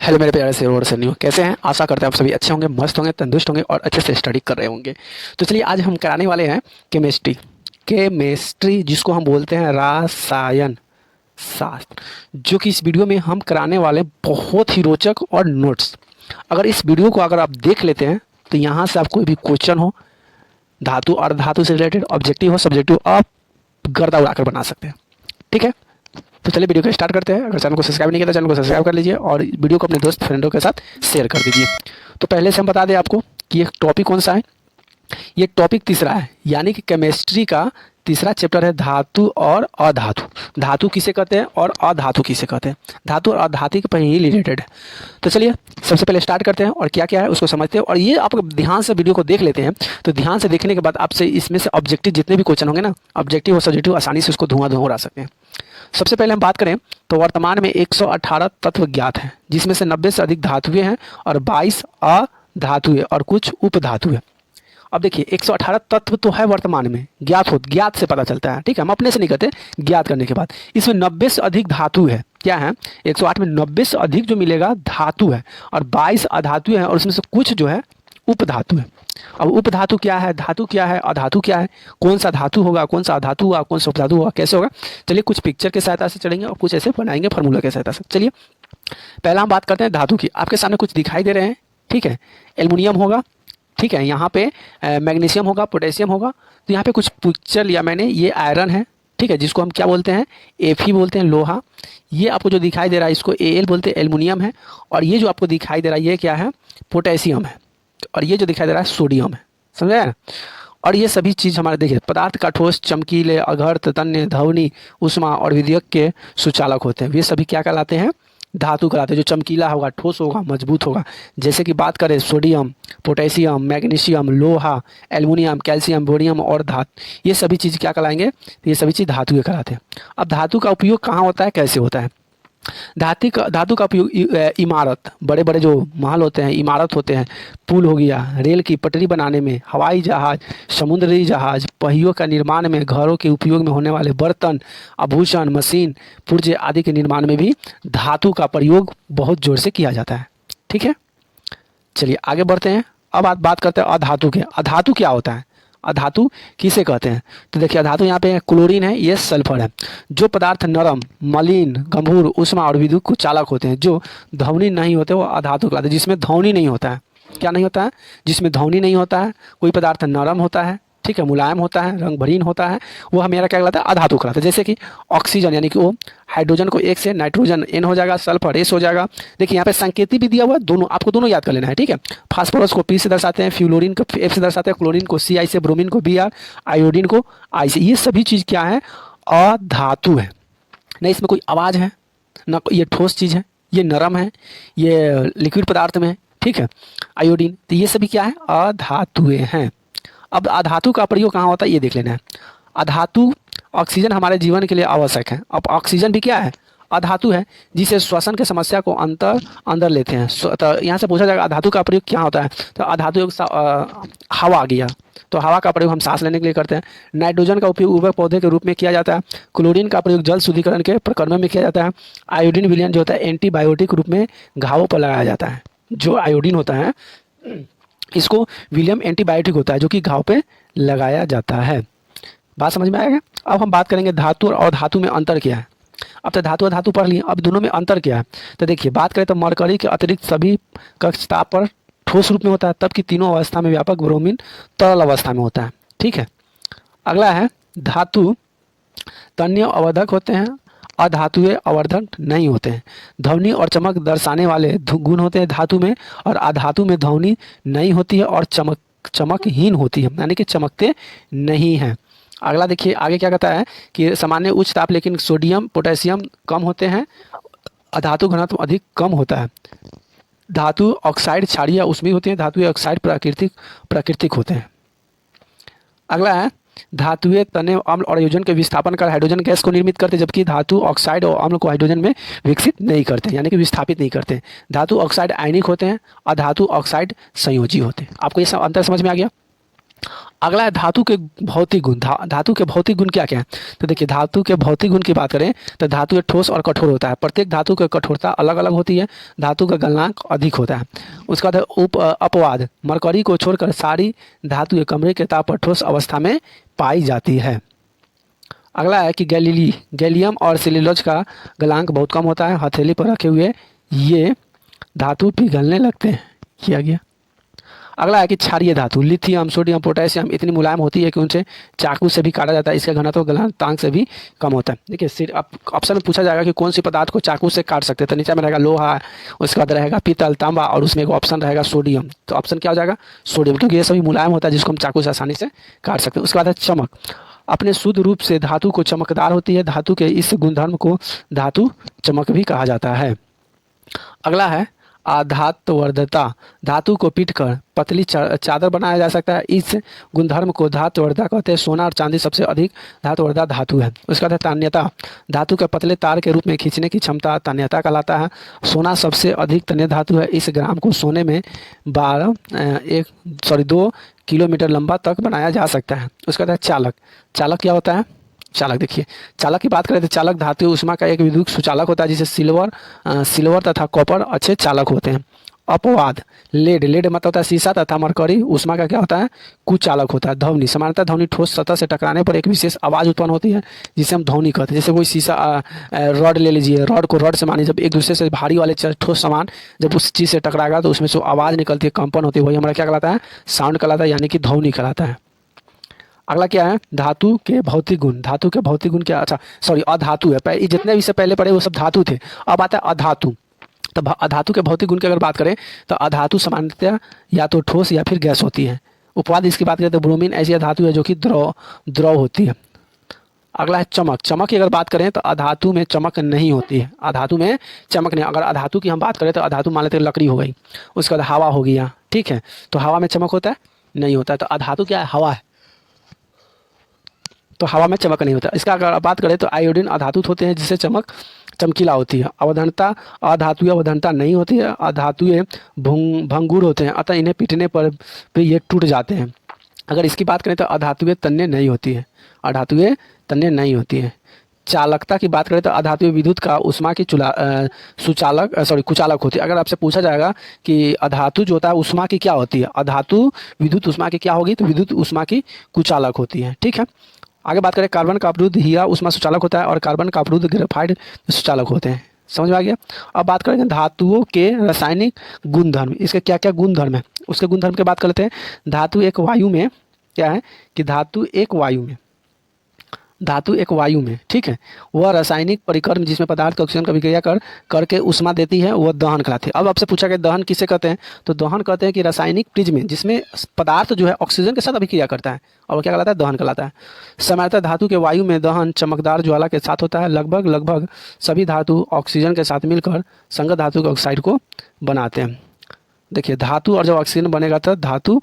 Hello मेरे प्यारे से और सन्नियों, कैसे हैं? आशा करते हैं आप सभी अच्छे होंगे, मस्त होंगे, तंदुरुस्त होंगे और अच्छे से स्टडी कर रहे होंगे। तो चलिए आज हम कराने वाले हैं केमिस्ट्री। केमिस्ट्री जिसको हम बोलते हैं रसायन शास्त्र, जो कि इस वीडियो में हम कराने वाले हैं बहुत ही रोचक और नोट्स। अगर इस वीडियो को अगर आप देख लेते हैं तो यहाँ से आप कोई भी क्वेश्चन हो, धातु और धातु से रिलेटेड, ऑब्जेक्टिव हो, सब्जेक्टिव, आप गर्दा उड़ाकर बना सकते हैं। ठीक है, तो चलिए वीडियो को स्टार्ट करते हैं। अगर चैनल को सब्सक्राइब नहीं किया तो चैनल को सब्सक्राइब कर लीजिए और वीडियो को अपने दोस्त फ्रेंडों के साथ शेयर कर दीजिए। तो पहले से हम बता दें आपको कि ये टॉपिक कौन सा है। ये टॉपिक तीसरा है, यानी कि केमिस्ट्री का तीसरा चैप्टर है धातु और अधातु। धातु किसे कहते हैं और अधातु किसे कहते हैं, धातु और अधातु पर ही रिलेटेड है। तो चलिए सबसे पहले स्टार्ट करते हैं और क्या क्या है उसको समझते हैं। और ये आप ध्यान से वीडियो को देख लेते हैं तो ध्यान से देखने के बाद आपसे इसमें से ऑब्जेक्टिव जितने भी क्वेश्चन होंगे ना, ऑब्जेक्टिव और सब्जेक्टिव, आसानी से उसको धुआं उड़ा सकते हैं। सबसे पहले हम बात करें तो वर्तमान में 118 तत्व ज्ञात हैं, जिसमें से 90 से अधिक धातुएं हैं और 22 अधातुएं और कुछ उपधातुएं। अब देखिए 118 तत्व तो है वर्तमान में, ज्ञात से पता चलता है। ठीक है, हम अपने से नहीं कहते, ज्ञात करने के बाद इसमें 90 से अधिक धातु है। क्या है? 108 में 90 से अधिक जो मिलेगा धातु है और 22 अधातु है और उसमें से कुछ जो है उपधातु है। अब उपधातु क्या है, धातु क्या है, अधातु क्या है, कौन सा धातु होगा, कौन सा अधातु होगा, कौन सा उपधातु होगा, कैसे होगा, चलिए कुछ पिक्चर की सहायता से चलेंगे और कुछ ऐसे बनाएंगे फार्मूला की सहायता से। चलिए पहला हम बात करते हैं धातु की। आपके सामने कुछ दिखाई दे रहे हैं, ठीक है, एल्युमिनियम होगा, ठीक है, यहाँ पे मैग्नीशियम होगा, पोटेशियम होगा। तो यहाँ पे कुछ पिक्चर लिया मैंने, ये आयरन है, ठीक है, जिसको हम क्या बोलते हैं, एफी बोलते हैं, लोहा। ये आपको जो दिखाई दे रहा है इसको एल बोलते हैं, एल्युमिनियम है। और ये जो आपको दिखाई दे रहा है ये क्या है, पोटेशियम है। और ये जो दिखाई दे रहा है सोडियम है, समझे ना। और ये सभी चीज़ हमारे देखिए पदार्थ का ठोस, चमकीले, अघर्त, तन्य, ध्वनि, ऊष्मा और विद्युत के सुचालक होते हैं। ये सभी क्या कहलाते हैं, धातु कहलाते हैं। जो चमकीला होगा, ठोस होगा, मजबूत होगा, जैसे कि बात करें सोडियम, पोटेशियम, मैग्नीशियम, लोहा, एल्युमिनियम, कैल्शियम, बोरियम और धातु, ये सभी चीज़ क्या कहलाएंगे, ये सभी चीज़ धातु कहलाते हैं। अब धातु का उपयोग कहाँ होता है, कैसे होता है? धातु का उपयोग इमारत, बड़े बड़े जो महल होते हैं, इमारत होते हैं, पुल हो गया, रेल की पटरी बनाने में, हवाई जहाज, समुद्री जहाज, पहियों का निर्माण में, घरों के उपयोग में होने वाले बर्तन, आभूषण, मशीन, पुर्जे आदि के निर्माण में भी धातु का प्रयोग बहुत जोर से किया जाता है। ठीक है, चलिए आगे बढ़ते हैं। अब बात करते हैं अधातु के। अधातु क्या होता है, अधातु किसे कहते हैं? तो देखिए अधातु यहाँ पे क्लोरीन है, ये सल्फर है। जो पदार्थ नरम, मलिन, गंभीर, ऊष्मा और विद्युत को चालक होते हैं, जो ध्वनि नहीं होते, वो अधातु कहलाते हैं। जिसमें ध्वनि नहीं होता है, क्या नहीं होता है, जिसमें ध्वनि नहीं होता है, कोई पदार्थ नरम होता है, ठीक है, मुलायम होता है, रंग भरीन होता है, वो हमें क्या कहलाता है, अधातु कहलाता है। जैसे कि ऑक्सीजन, यानी कि वो हाइड्रोजन को एक से नाइट्रोजन एन हो जाएगा, सल्फर एस हो जाएगा। देखिए यहाँ पे संकेती भी दिया हुआ है, दोनों आपको दोनों याद कर लेना है। ठीक है, फास्फोरस को पी से दर्शाते हैं, फ्लोरीन को एफ से दर्शाते हैं, क्लोरीन को सी आई से, ब्रोमीन को बी आर, आयोडीन को आई से। ये सभी चीज़ क्या है, अधातु है। नहीं इसमें कोई आवाज़ है ना, ये ठोस चीज़ है, ये नरम है, ये लिक्विड पदार्थ में है, ठीक है, आयोडीन। तो ये सभी क्या है, अधातुएं हैं। अब अधातु का प्रयोग कहाँ होता है ये देख लेना है। अधातु, ऑक्सीजन हमारे जीवन के लिए आवश्यक है। अब ऑक्सीजन भी क्या है, अधातु है, जिसे श्वसन की समस्या को अंदर लेते हैं। तो यहाँ से पूछा जाएगा अधातु का प्रयोग क्या होता है, तो अधातु हवा आ गया, तो हवा का प्रयोग हम सांस लेने के लिए करते हैं। नाइट्रोजन का उपयोग उर्वरक पौधे के रूप में किया जाता है। क्लोरीन का प्रयोग जल शुद्धिकरण के प्रकरणों में किया जाता है। आयोडीन विलयन जो होता है एंटीबायोटिक रूप में घावों पर लगाया जाता है। जो आयोडीन होता है इसको विलियम एंटीबायोटिक होता है, जो कि घाव पे लगाया जाता है। बात समझ में आएगा। अब हम बात करेंगे धातु और अधातु में अंतर क्या है। अब तो धातु और धातु पढ़ लिए, अब दोनों में अंतर क्या है। तो देखिए बात करें तो मरकरी के अतिरिक्त सभी कक्ष ताप पर ठोस रूप में होता है, तब कि तीनों अवस्था में व्यापक ब्रोमीन तरल अवस्था में होता है। ठीक है, अगला है धातु तन्य अवर्धक होते हैं, अधातुएं अवर्धक नहीं होते हैं। ध्वनि और चमक दर्शाने वाले गुण होते हैं धातु में, और अधातु में ध्वनि नहीं होती है और चमकहीन होती है, यानी कि चमकते नहीं हैं। अगला देखिए आगे क्या कहता है कि सामान्य उच्च ताप लेकिन सोडियम पोटेशियम कम होते हैं, अधातु घनत्व अधिक कम होता है। धातु ऑक्साइड क्षारीय ऊष्मीय होते हैं, धातु ऑक्साइड प्राकृतिक होते हैं। अगला है धातुएं तने अम्ल और हाइड्रोजन के विस्थापन कर हाइड्रोजन गैस को निर्मित करते, जबकि धातु ऑक्साइड और अम्ल को हाइड्रोजन में विकसित नहीं करते, यानी कि विस्थापित नहीं करते। धातु ऑक्साइड आयनिक होते हैं, अधातु ऑक्साइड संयोजी होते हैं। आपको ये सब अंतर समझ में आ गया। अगला है धातु के भौतिक गुण। धातु के भौतिक गुण क्या क्या है? तो देखिए, धातु के भौतिक गुण की बात करें तो धातु एक ठोस और कठोर होता है। प्रत्येक धातु की कठोरता अलग अलग होती है। धातु का गलनांक अधिक होता है। उसके बाद है अपवाद। मरकरी को छोड़कर सारी धातु एक कमरे के ताप पर ठोस अवस्था में पाई जाती है। अगला है कि गैलियम और सेल्यूलोज का गलनांक बहुत कम होता है। हथेली पर रखे हुए ये धातु पिघलने लगते हैं। किया गया। अगला है कि क्षारीय धातु। लिथियम, सोडियम, पोटेशियम इतनी मुलायम होती है कि उनसे चाकू से भी काटा जाता है। इसका घनत्व गलनांक से भी कम होता है। देखिए, सिर्फ ऑप्शन में पूछा जाएगा कि कौन सी पदार्थ को चाकू से काट सकते हैं, तो नीचे में रहेगा लोहा, उसके बाद रहेगा पीतल, तांबा, और उसमें एक ऑप्शन रहेगा सोडियम। तो ऑप्शन क्या हो जाएगा? सोडियम, क्योंकि ये सभी मुलायम होता है जिसको हम चाकू से आसानी से काट सकते हैं। उसके बाद है चमक। अपने शुद्ध रूप से धातु को चमकदार होती है। धातु के इस गुणधर्म को धातु चमक भी कहा जाता है। अगला है अधात्वर्धता। धातु को पीटकर पतली चादर बनाया जा सकता है। इस गुणधर्म को धात्वर्धता कहते हैं। सोना और चांदी सबसे अधिक धात्वर्धता धातु है। उसका बाद तन्यता। धातु के पतले तार के रूप में खींचने की क्षमता तन्यता कहलाता है। सोना सबसे अधिक तन्य धातु है। इस ग्राम को सोने में 2 किलोमीटर लंबा तक बनाया जा सकता है। उसका बाद चालक। चालक क्या होता है? चालक, देखिए, चालक की बात करें तो चालक धातु ऊष्मा का एक विद्युत सुचालक होता है। जिसे सिल्वर तथा कॉपर अच्छे चालक होते हैं। अपवाद। लेड मतलब होता है सीसा तथा मरकरी ऊष्मा का क्या होता है? कुचालक होता है। ध्वनि। सामान्यतः ध्वनि ठोस सतह से टकराने पर एक विशेष आवाज़ उत्पन्न होती है जिसे हम ध्वनि कहते हैं। जैसे कोई शीशा रॉड ले लीजिए, रॉड को रॉड से मानिए, जब एक दूसरे से भारी वाले ठोस सामान जब उस चीज़ से टकराएगा तो उसमें से आवाज़ निकलती है, कंपन होती है, वही हमारा क्या कहलाता है? साउंड कहलाता है, यानी कि ध्वनि कहलाता है। अगला क्या है? धातु के भौतिक गुण। धातु के भौतिक गुण क्या? अच्छा सॉरी, अधातु है। ये जितने भी इससे पहले पढ़े वो सब धातु थे। अब आता है अधातु। तो अधातु के भौतिक गुण की अगर बात करें तो अधातु सामान्यतः या तो ठोस या फिर गैस होती है। उपवाद इसकी बात करें तो ब्रोमीन ऐसी धातु है जो कि द्रव होती है। अगला है चमक। चमक की अगर बात करें तो अधातु में चमक नहीं होती है। अधातु में चमक नहीं। अगर अधातु की हम बात करें तो अधातु मान लेते हैं लकड़ी हो गई, उसके बाद हवा हो गया, ठीक है, तो हवा में चमक होता है? नहीं होता है। तो अधातु क्या है? हवा है, तो हवा में चमक नहीं होता। इसका अगर बात करें तो आयोडीन अधातु होते हैं जिससे चमक चमकीला होती है। अवधानता। अधातुएं अवधानता नहीं होती है। अधातुएं भंगुर होते हैं, अतः इन्हें पीटने पर भी ये टूट जाते हैं। अगर इसकी बात करें तो अधातुएं तन्य नहीं होती है। अधातुएं तन्य नहीं होती है। चालकता की बात करें तो अधातु विद्युत का उष्मा की कुचालक होती है। अगर आपसे पूछा जाएगा कि अधातु जो होता है उष्मा की क्या होती है, अधातु विद्युत उष्मा की क्या होगी, तो विद्युत उष्मा की कुचालक होती है। ठीक है। आगे बात करें, कार्बन का अपरूध हीरा उष्मा सुचालक होता है और कार्बन का अपरूध ग्रेफाइट सुचालक होते हैं। समझ में आ गया। अब बात करेंगे धातुओं के रासायनिक गुणधर्म। इसके क्या क्या गुणधर्म है उसके गुणधर्म की बात कर लेते हैं। धातु एक वायु में क्या है कि धातु एक वायु में, ठीक है, वह रासायनिक परिक्रम जिसमें पदार्थ का ऑक्सीजन का विक्रिया करके उष्मा देती है वह दहन कहलाती है। अब आपसे पूछा गया दहन किसे कहते हैं, तो दहन कहते हैं कि रासायनिक क्रिया में जिसमें पदार्थ जो है ऑक्सीजन के साथ अभिक्रिया करता है और वो क्या कहलाता है? दहन कहलाता है। सामान्यतः धातु के वायु में दहन चमकदार ज्वाला के साथ होता है। लगभग सभी धातु ऑक्सीजन के साथ मिलकर संगत धातु के ऑक्साइड को बनाते हैं। देखिए, धातु और जब ऑक्सीजन बनेगा तो धातु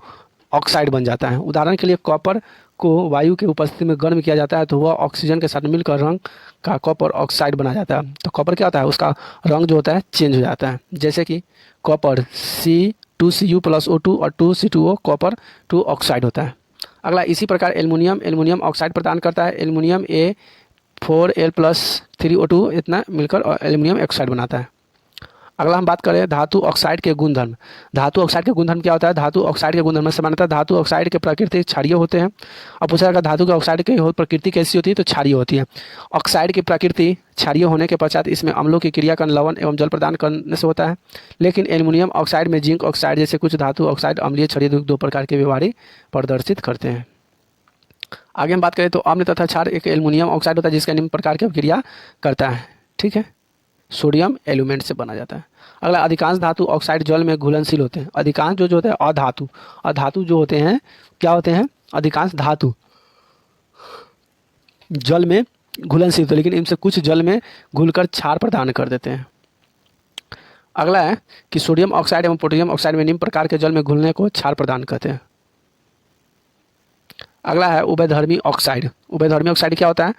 ऑक्साइड बन जाता है। उदाहरण के लिए कॉपर को वायु के उपस्थिति में गर्म किया जाता है तो वह ऑक्सीजन के साथ मिलकर रंग का कॉपर ऑक्साइड बना जाता है। तो कॉपर क्या होता है? उसका रंग जो होता है चेंज हो जाता है। जैसे कि कॉपर C2Cu+O2 और 2C2O कॉपर 2 ऑक्साइड होता है। अगला इसी प्रकार एल्युमिनियम ऑक्साइड प्रदान करता है। एल्युमिनियम A4L+3O2 इतना मिलकर एल्युमिनियम ऑक्साइड बनाता है। अगला हम बात करें धातु ऑक्साइड के गुणधर्म। धातु ऑक्साइड के गुणधर्म क्या होता है? धातु ऑक्साइड के गुणधर्म सामान्यतः धातु ऑक्साइड के प्रकृति क्षारीय होते हैं। अब पूछा जाएगा धातु के ऑक्साइड की प्रकृति कैसी होती है, तो क्षारीय होती है। ऑक्साइड की प्रकृति क्षारीय होने के पश्चात इसमें अम्लों की क्रिया का लवण एवं जल प्रदान करने से होता है। लेकिन एल्युमिनियम ऑक्साइड में जिंक ऑक्साइड जैसे कुछ धातु ऑक्साइड अम्लीय क्षारीय दो प्रकार के व्यवहार प्रदर्शित करते हैं। आगे हम बात करें तो अम्ल तथा क्षार एक एल्युमिनियम ऑक्साइड होता है जिसका निम्न प्रकार की क्रिया करता है। ठीक है, सोडियम एलिमेंट से बना जाता है। अगला, अधिकांश धातु ऑक्साइड जल में घुलनशील होते हैं। अधिकांश जो होते हैं अधातु जो होते हैं क्या होते हैं? अधिकांश धातु जल में घुलनशील होते हैं, लेकिन इनसे कुछ जल में घुलकर क्षार प्रदान कर देते हैं। अगला है कि सोडियम ऑक्साइड एवं पोटेशियम ऑक्साइड में निम्न प्रकार के जल में घुलने को क्षार प्रदान करते हैं। अगला है उभयधर्मी ऑक्साइड। उभयधर्मी ऑक्साइड क्या होता है?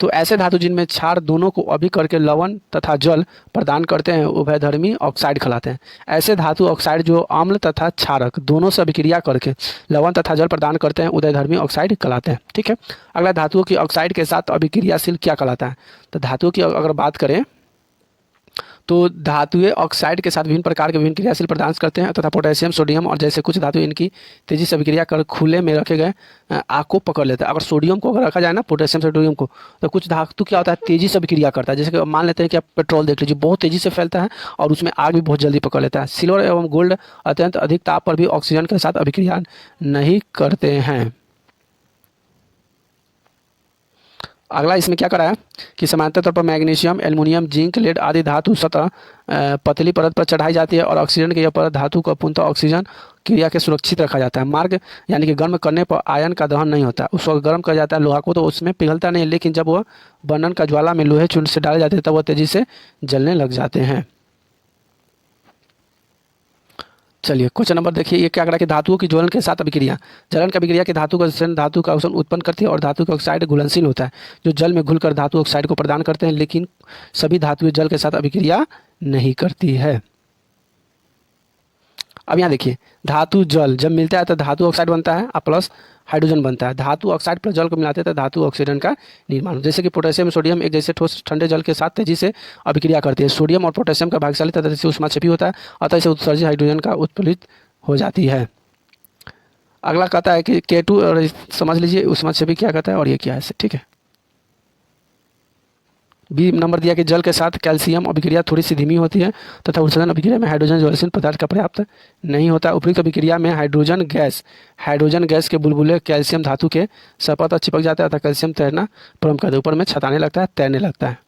तो ऐसे धातु जिनमें क्षार दोनों को अभी करके लवण तथा जल प्रदान करते हैं उभयधर्मी ऑक्साइड कहलाते हैं। ऐसे धातु ऑक्साइड जो अम्ल तथा क्षारक दोनों से अभिक्रिया करके लवण तथा जल प्रदान करते हैं उभयधर्मी ऑक्साइड कहलाते हैं। ठीक है। अगला धातुओं की ऑक्साइड के साथ अभिक्रियाशील क्या कहलाता है? तो धातुओं की अगर बात करें तो धातुएं ऑक्साइड के साथ विभिन्न प्रकार के विभिन्न क्रियाशील प्रदान करते हैं तथा पोटेशियम, सोडियम और जैसे कुछ धातु इनकी तेजी से अभिक्रिया कर खुले में रखे गए आग को पकड़ लेते हैं। अगर सोडियम को अगर रखा जाए ना, पोटेशियम सोडियम को, तो कुछ धातु क्या होता है, तेजी से अभिक्रिया करता है। जैसे कि मान लेते हैं कि आप पेट्रोल देख लीजिए, बहुत तेजी से फैलता है और उसमें आग भी बहुत जल्दी पकड़ लेता है। सिल्वर एवं गोल्ड अत्यंत अधिक ताप पर भी ऑक्सीजन के साथ अभिक्रिया नहीं करते हैं। अगला इसमें क्या करा है कि समानांतर तौर पर मैग्नीशियम, एल्युमिनियम, जिंक, लेड आदि धातु सतह पतली परत पर चढ़ाई जाती है और ऑक्सीजन के यह परत धातु को पुनः ऑक्सीजन क्रिया के सुरक्षित रखा जाता है। मार्ग यानी कि गर्म करने पर आयन का दहन नहीं होता। उस वक्त गर्म किया जाता है लोहा को तो उसमें पिघलता नहीं, लेकिन जब वह बनन का ज्वाला में लोहे चूर्ण से डाले जाते हैं तब वह तेजी से जलने लग जाते हैं। चलिए क्वेश्चन नंबर देखिए, ये क्या करा कि धातुओं की ज्वलन के साथ अभिक्रिया, जलन की अभिक्रिया की धातु का धातु का ऑक्सीजन उत्पन्न करती है और धातु का ऑक्साइड घुलनशील होता है जो जल में घुलकर धातु ऑक्साइड को प्रदान करते हैं, लेकिन सभी धातुएं जल के साथ अभिक्रिया नहीं करती है। अब यहाँ देखिए, धातु जल जब मिलता है तो धातु ऑक्साइड बनता है और प्लस हाइड्रोजन बनता है। धातु ऑक्साइड प्लस जल को मिलाते हैं तो धातु ऑक्सीजन का निर्माण। जैसे कि पोटेशियम सोडियम एक जैसे ठोस ठंडे जल के साथ तेजी से अभिक्रिया करती है। सोडियम और पोटेशियम का भागशाली तथा से ऊष्माक्षेपी होता है, अतः इसे उत्सर्जित हाइड्रोजन का उत्पीड़ित हो जाती है। अगला कहता है कि K2 और समझ लीजिए ऊष्माक्षेपी क्या कहता है और ये क्या है। ठीक है। बी नंबर दिया कि जल के साथ कैल्शियम अभिक्रिया थोड़ी सी धीमी होती है तथा उत्सर्जन अभिक्रिया में हाइड्रोजन ज्वलनशील पदार्थ का पर्याप्त नहीं होता। उपयुक्त अभिक्रिया में हाइड्रोजन गैस के बुलबुले कैल्शियम धातु के सतह तक चिपक जाता है तथा कैल्शियम तैरना प्रारंभ कर दे, ऊपर में छताने लगता है, तैरने लगता है।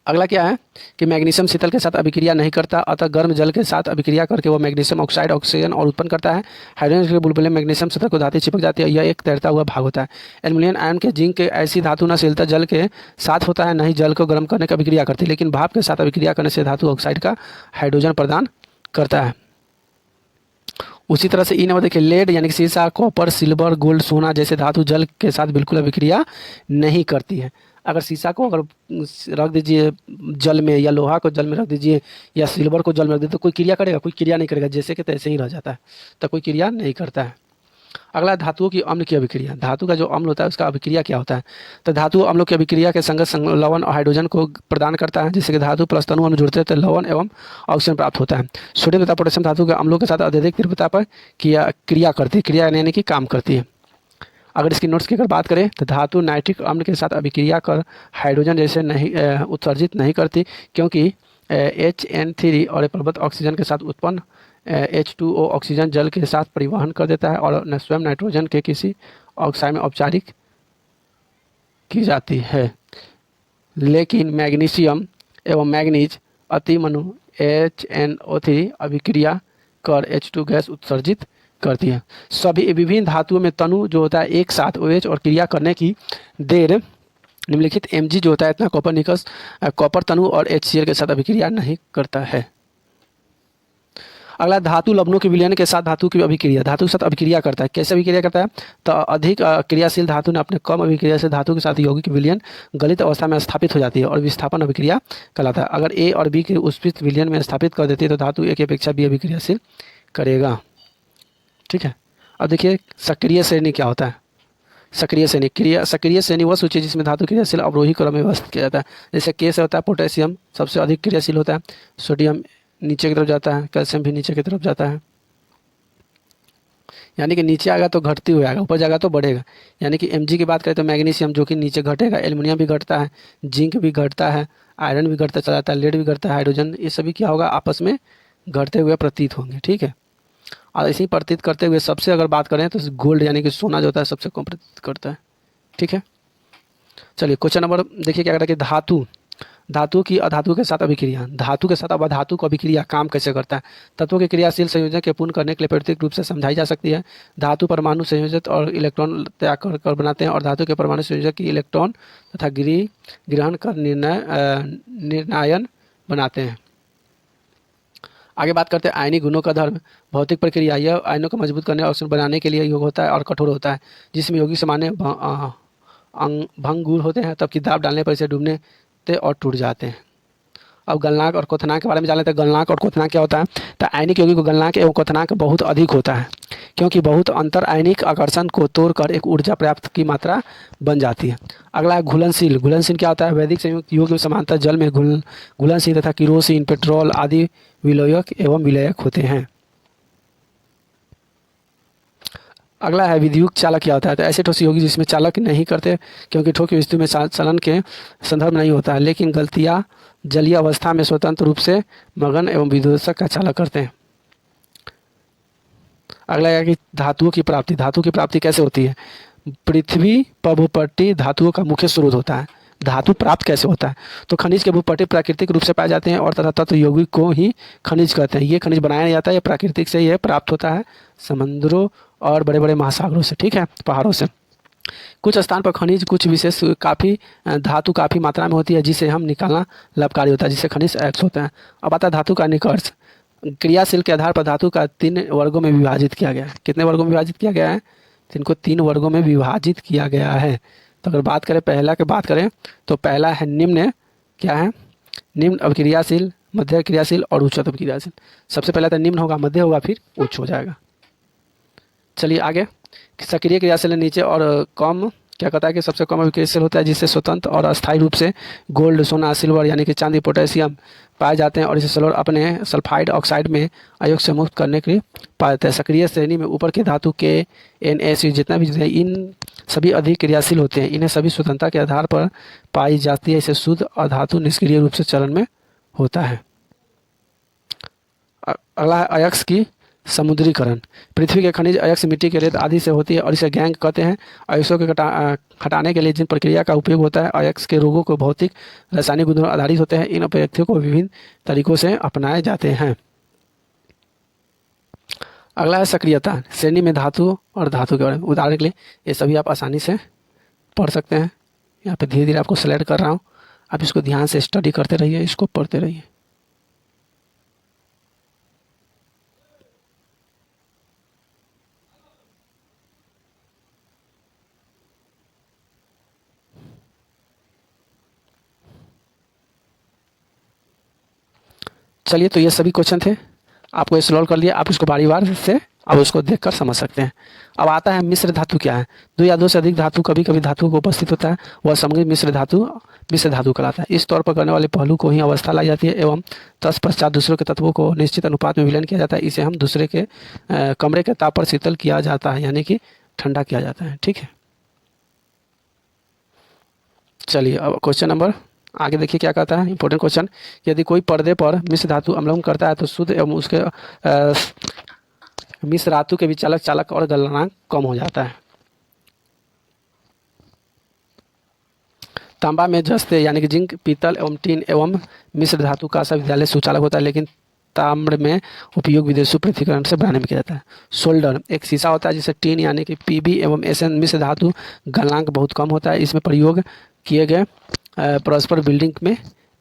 अगला क्या है कि मैग्नीशियम शीतल के साथ अभिक्रिया नहीं करता, अतः गर्म जल के साथ अभिक्रिया करके वह मैग्नीशियम ऑक्साइड ऑक्सीजन और उत्पन्न करता है। हाइड्रोजन के बुलबुले मैग्नीशियम सतह को धातु चिपक जाती है, यह एक तैरता हुआ भाग होता है। एल्युमिनियम आयन के जिंक के ऐसी धातु न शीलता जल के साथ होता है, न ही जल को गर्म करने की अभिक्रिया करती, लेकिन भाप के साथ अभिक्रिया करने से धातु ऑक्साइड का हाइड्रोजन प्रदान करता है। उसी तरह से ई नंबर देखिए, लेड यानी कि सीसा, कॉपर, सिल्वर, गोल्ड, सोना जैसे धातु जल के साथ बिल्कुल अभिक्रिया नहीं करती है। अगर सीसा को अगर रख दीजिए जल में, या लोहा को जल में रख दीजिए, या सिल्वर को जल में रख दीजिए, तो कोई क्रिया करेगा? कोई क्रिया नहीं करेगा, जैसे कि तैसे ही रह जाता है, तो कोई क्रिया नहीं करता है। अगला धातुओं की अम्ल की अभिक्रिया। धातु का जो अम्ल होता है उसका अभिक्रिया क्या होता है? तो धातु अम्लों की अभिक्रिया के संगत लवण और हाइड्रोजन को प्रदान करता है, जिससे कि धातु प्लस तनु अम्ल जुड़ते हैं तो लवण एवं ऑक्सीजन प्राप्त होता है। सोडियम तथा पोटेशियम धातु के अम्लों के साथ अत्यधिक तीव्रता पर क्रिया करती है, क्रिया यानी कि काम करती है। अगर इसकी नोट्स की अगर बात करें तो धातु नाइट्रिक अम्ल के साथ अभिक्रिया कर हाइड्रोजन जैसे नहीं उत्सर्जित नहीं करती, क्योंकि HN3 और पर्वत ऑक्सीजन के साथ उत्पन्न H2O ऑक्सीजन जल के साथ परिवहन कर देता है और स्वयं नाइट्रोजन के किसी ऑक्साइड में औपचारिक की जाती है। लेकिन मैग्नीशियम एवं मैग्नीज अतिमनु HNO3 अभिक्रिया कर H2 गैस उत्सर्जित करती है। सभी विभिन्न धातुओं में तनु जो होता है एक साथ OH और क्रिया करने की देर निम्नलिखित Mg जो होता है इतना कॉपर तनु और HCl के साथ अभिक्रिया नहीं करता है। अगला धातु लवणों के विलयन के साथ धातु की अभिक्रिया। धातु के साथ अभिक्रिया करता है, कैसे अभिक्रिया करता है? तो अधिक क्रियाशील धातु ने अपने कम अभिक्रिया से धातु के साथ यौगिक विलयन गलित अवस्था में स्थापित हो जाती है और विस्थापन अभिक्रिया कहलाता है। अगर A और B के उष्मित विलयन में स्थापित कर देती है तो धातु A की अपेक्षा B अभिक्रियाशील करेगा। ठीक है। अब देखिए सक्रिय श्रेणी क्या होता है। सक्रिय श्रेणी वह सूची जिसमें धातु क्रियाशील अवरोही क्रम में व्यवस्थित किया जाता है। जैसे K से होता है पोटेशियम सबसे अधिक क्रियाशील होता है, सोडियम नीचे की तरफ जाता है, कैल्शियम भी नीचे की तरफ जाता है, यानी कि नीचे आएगा तो घटती हुई आएगा, ऊपर जाएगा तो बढ़ेगा। यानी कि Mg की बात करें तो मैग्नीशियम जो कि नीचे घटेगा, एल्युमिनियम भी घटता है, जिंक भी घटता है, आयरन भी घटता चला जाता है, लेड भी घटता है, हाइड्रोजन, ये सभी क्या होगा आपस में घटते हुए प्रतीत होंगे। ठीक है। और ऐसे ही प्रतीत करते हुए सबसे अगर बात करें तो गोल्ड यानी कि सोना जो होता है सबसे कम प्रतीत करता है। ठीक है। चलिए क्वेश्चन नंबर देखिए क्या कहता है कि धातु की अधातु के साथ अभिक्रिया। धातु के साथ अब अधातु को अभिक्रिया काम कैसे करता है? तत्वों के क्रियाशील संयोजन के पूर्ण करने के लिए प्राकृतिक रूप से समझाई जा सकती है। धातु परमाणु संयोजित और इलेक्ट्रॉन त्याग कर बनाते हैं और धातु के परमाणु संयोजक की इलेक्ट्रॉन तथा ग्रहण कर निर्णायन बनाते हैं। आगे बात करते हैं आयनिक गुणों का धर्म। भौतिक प्रक्रिया, यह आयनों को मजबूत करने और बनाने के लिए योग्य होता है और कठोर होता है, जिसमें यौगिक सामान्य भंगुर होते हैं, तबकि दाब डालने पर इसे डूबने ते और टूट जाते हैं। अब गलनांक और क्वथनांक के बारे में जान लेते हैं। गलनांक और क्वथनांक क्या होता है? तो आयनिक यौगिक को गलनांक एवं क्वथनांक बहुत अधिक होता है, क्योंकि बहुत अंतर आयनिक आकर्षण को तोड़कर एक ऊर्जा पर्याप्त की मात्रा बन जाती है। अगला है घुलनशील। घुलनशील क्या होता है? वैदिक संयुक्त यौगिक में समानता जल में घुलनशील तथा किरोसिन, पेट्रोल आदि विलयक एवं विलयक होते हैं। अगला है विद्युत चालक क्या होता है? तो ऐसे ठोस यौगिक जिसमें चालक नहीं करते, क्योंकि ठोस की स्थिति में चलन के संदर्भ नहीं होता है, लेकिन गलतियाँ जलीय अवस्था में स्वतंत्र रूप से मगन एवं विद्युतक का चालक करते हैं। अगला है कि धातुओं की प्राप्ति। धातु की प्राप्ति कैसे होती है? पृथ्वी पर भूपट्टी धातुओं का मुख्य स्रोत होता है। धातु प्राप्त कैसे होता है? तो खनिज के भूपट्टी प्राकृतिक रूप से पाए जाते हैं और तथा तत्व यौगिक को ही खनिज कहते हैं। ये खनिज बनाया नहीं जाता है, ये प्राकृतिक से ही प्राप्त होता है, समुद्रों और बड़े बड़े महासागरों से, ठीक है, पहाड़ों से। कुछ स्थान पर खनिज कुछ विशेष काफ़ी धातु काफ़ी मात्रा में होती है, जिसे हम निकालना लाभकारी होता है, जिससे खनिज एक्स होता है। अब आता है धातु का निष्कर्ष। क्रियाशील के आधार पर धातु का 3 वर्गों में विभाजित किया गया है। कितने वर्गों में विभाजित किया गया है? इनको 3 वर्गों में विभाजित किया गया है। तो अगर बात करें पहला की बात करें तो पहला है निम्न। क्या है? निम्न अभिक्रियाशील, मध्य क्रियाशील और उच्च अभिक्रियाशील। सबसे पहला तो निम्न होगा, मध्य होगा, फिर उच्च हो जाएगा। चलिए आगे। सक्रिय क्रियाशील नीचे और कम क्या कहता है कि सबसे कम अभिक्रियाशील होता है, जिससे स्वतंत्र और अस्थायी रूप से गोल्ड, सोना, सिल्वर यानी कि चांदी, पोटेशियम पाए जाते हैं और इसे सल्फर अपने सल्फाइड ऑक्साइड में अयोग्य से मुक्त करने के लिए पाए जाते हैं। सक्रिय श्रेणी में ऊपर के धातु के NaCl जितना भी है, इन सभी अधिक क्रियाशील होते हैं। इन्हें सभी स्वतंत्रता के आधार पर पाई जाती है। इसे शुद्ध अधातु निष्क्रिय रूप से चलन में होता है। अगला है अयस्क की समुद्रीकरण। पृथ्वी के खनिज अयस्क मिट्टी के रेत आदि से होती है और इसे गैंग कहते हैं। अयस्कों के हटाने के लिए जिन प्रक्रिया का उपयोग होता है, अयस्क के रोगों को भौतिक रासायनिक गुणों आधारित होते हैं। इन पद्धतियों को विभिन्न तरीकों से अपनाए जाते हैं। अगला है सक्रियता श्रेणी में धातु और धातु के बारे में। उदाहरण के लिए ये सभी आप आसानी से पढ़ सकते हैं। यहाँ पे धीरे धीरे आपको सेलेक्ट कर रहा हूँ, आप इसको ध्यान से स्टडी करते रहिए, इसको पढ़ते रहिए। चलिए, तो ये सभी क्वेश्चन थे, आपको ये सॉल्व कर लिया। आप इसको बारी बार से अब उसको देखकर समझ सकते हैं। अब आता है मिश्र धातु क्या है। 2 या 2 से अधिक धातु कभी कभी धातुओं को उपस्थित होता है, वह समग्र मिश्र धातु कहलाता है। इस तौर पर करने वाले पहलू को ही अवस्था लाई जाती है एवं तत्पश्चात दूसरों के तत्वों को निश्चित अनुपात में विलयन किया जाता है। इसे हम दूसरे के कमरे के ताप पर शीतल किया जाता है, यानी कि ठंडा किया जाता है, ठीक है। चलिए अब क्वेश्चन नंबर आगे देखिए क्या कहता है। Important question. यदि कोई पर्दे पर मिश्र धातु अम्लम करता है तो शुद्ध एवं उसके मिश्र धातु के विचालक चालक और गलनांक कम हो जाता है। तांबा में जस्ते यानी कि जिंक, पीतल एवं टीन एवं मिश्र धातु का विद्यालय सुचालक होता है, लेकिन ताम्र में उपयोग विदेशी पृथक्करण से बनाने में किया जाता है। सोल्डर एक शीशा होता है जिसे टीन यानी कि Pb एवं Sn मिश्र धातु गलनांक बहुत कम होता है। इसमें प्रयोग किए गए परस्पर बिल्डिंग में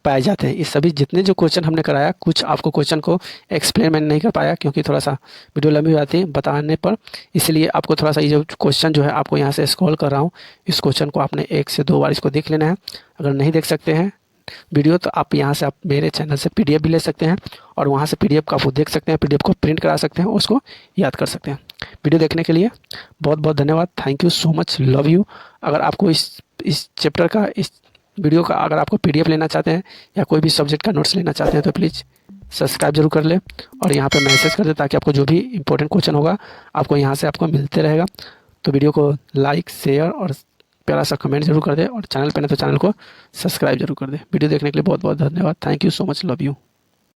पाए जाते हैं। इस सभी जितने जो क्वेश्चन हमने कराया, कुछ आपको क्वेश्चन को एक्सप्लेन मैं नहीं कर पाया क्योंकि थोड़ा सा वीडियो लंबी हो जाती है बताने पर, इसलिए आपको थोड़ा सा ये जो क्वेश्चन जो है आपको यहाँ से स्क्रॉल कर रहा हूँ, इस क्वेश्चन को आपने 1 से 2 बार इसको देख लेना है। अगर नहीं देख सकते हैं वीडियो तो आप यहाँ से आप मेरे चैनल से PDF भी ले सकते हैं और वहाँ से PDF का आप देख सकते हैं, PDF को प्रिंट करा सकते हैं, उसको याद कर सकते हैं। वीडियो देखने के लिए बहुत बहुत धन्यवाद। Thank you so much, love you. अगर आपको इस चैप्टर का, इस वीडियो का अगर आपको PDF लेना चाहते हैं या कोई भी सब्जेक्ट का नोट्स लेना चाहते हैं तो प्लीज़ सब्सक्राइब जरूर कर ले और यहाँ पे मैसेज कर दे, ताकि आपको जो भी इंपॉर्टेंट क्वेश्चन होगा आपको यहाँ से आपको मिलते रहेगा। तो वीडियो को लाइक, शेयर और प्यारा सा कमेंट जरूर कर दे और चैनल पे नहीं तो चैनल को सब्सक्राइब जरूर कर दे। वीडियो देखने के लिए बहुत बहुत धन्यवाद। Thank you so much, love you.